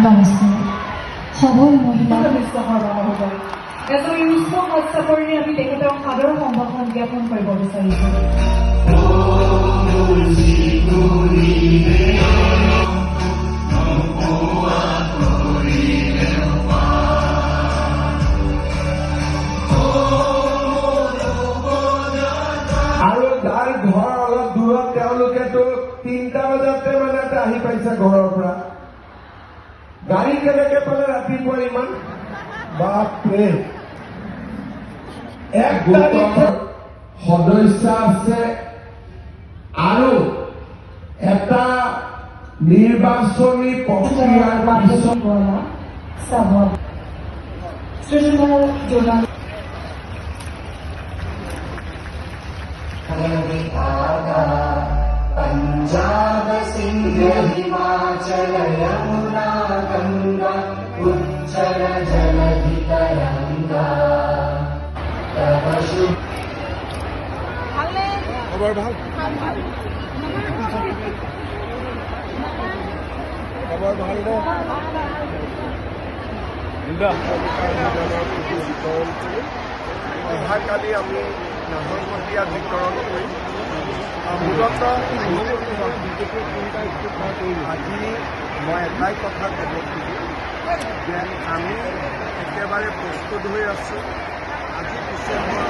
নমস্কাৰ সবল মহিলা এজন ইউষ্ণ হস্তাকৰণে আমি তেখেতক সাদৰ সম্ভাষণ জ্ঞাপন কৰিব বিচাৰিছোঁ। আৰু যাৰ ঘৰ অলপ দূৰত তেওঁলোকেতো 3টা বজাতে মানে আহি পাইছে ঘৰৰ পৰা। গাড়ী কেনেকে পালে ৰাতিপুৱা ইমান? বাপৰে, এক তাৰিখৰ সদস্য আছে আৰু এটা নিৰ্বাচনী প্ৰক্ৰিয়াৰ পিছত पंजाब सिंध हिमाचल यमुना गंगा उज्जल जलधि तरंगा तव शुभ খবৰ ভাল? খবৰ ভাল নে? অহাকালি আমি নাহৰকটীয়া বিতৰণ কৰিম। মূলত আজি মই এটাই কথা ক'ব খুজিম যে আমি একেবাৰে প্ৰস্তুত হৈ আছোঁ। আজি ডিচেম্বৰ